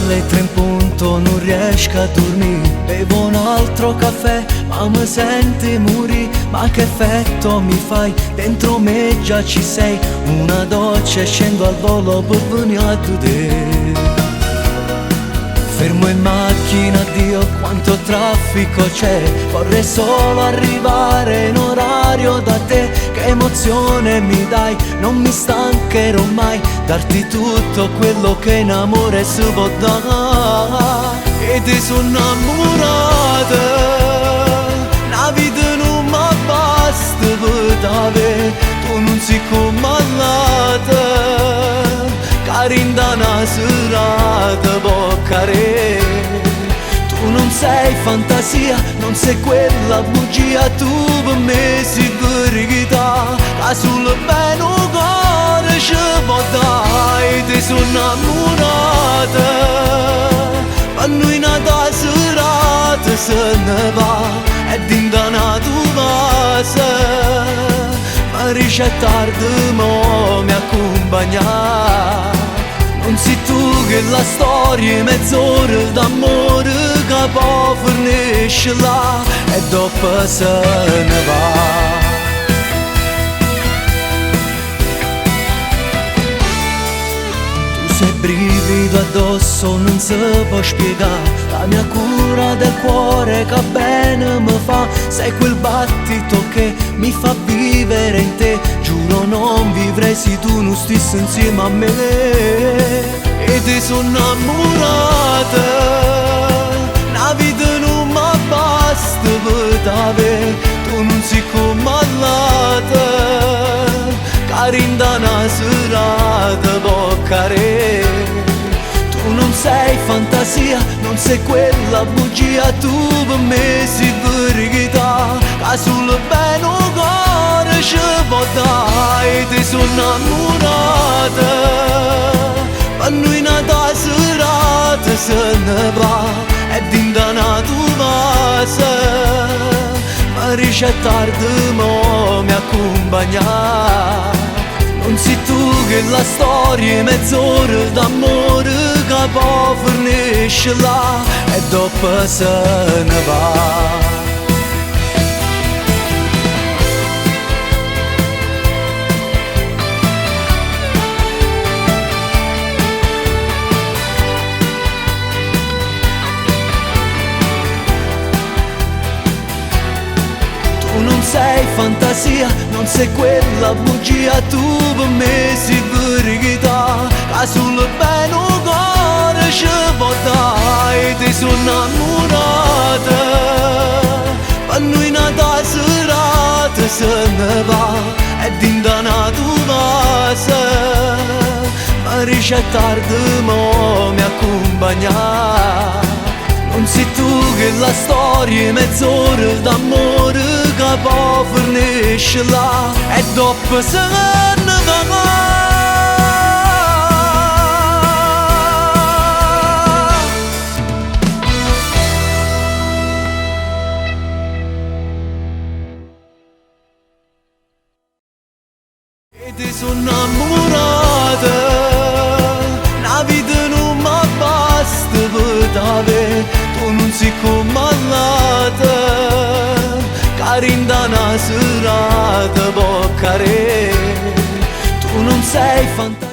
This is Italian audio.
alle 3 in punto non riesco a dormire. Bevo un altro caffè ma mi senti morì. Ma che effetto mi fai? Dentro me già ci sei. Una doccia e scendo al volo per venire a te. Fermo in macchina, Dio quanto traffico c'è. Vorrei solo arrivare in orario da te. Che emozione mi dai, non mi stancherò mai. Darti tutto quello che in amore si può dare. E ti sono innamorata, una vita non mi basta per te. Tu non sei come l'altra, carinda una serata boccare. Tu non sei fantasia, non sei quella bugia. Tu per me sei verità, che sul bene cuore ci può dare. Ti sono innamorata, per noi una serata se ne va. E dintana tu casa, ma riesce tardi mo mi accompagna. Non sei tu che la storia è mezz'ora d'amore che poi finisce là e dopo se ne va. Tu sei brivido addosso, non si può spiegare. La mia cura del cuore che bene mi fa. Sei quel battito che mi fa vivere in te. Giuro non vivrei se tu non stessi insieme a me. E ti sono innamorata, una vita non mi basta per te. Tu non sei come l'altra, carinda una serata boccare. Tu non sei fantasia, non sei quella bugia. Tu per me sei verità, che sul bene cuore ci può dare. Ti sono innamorata, per noi una serata se ne va. E dintana tu casa, ma riesce tardi mo mi accompagna. Non sei tu che la storia è mezz'ora d'amore che poi finisce là e dopo se ne va. Tu non sei fantasia, non sei quella bugia. Tu per me sei verità, che sul bene cuore ci può dare. Ti sono innamorata, per noi una serata se ne va. E dintana tu casa, ma riesce tardi mo mi accompagna. Non sei tu che la storia è mezz'ora d'amore che poi finisce là e dopo se ne va. E ti sono innamorata, una vita non mi basta per te. Tu non sei come l'altra, carinda una serata boccare. Tu non sei fantasia.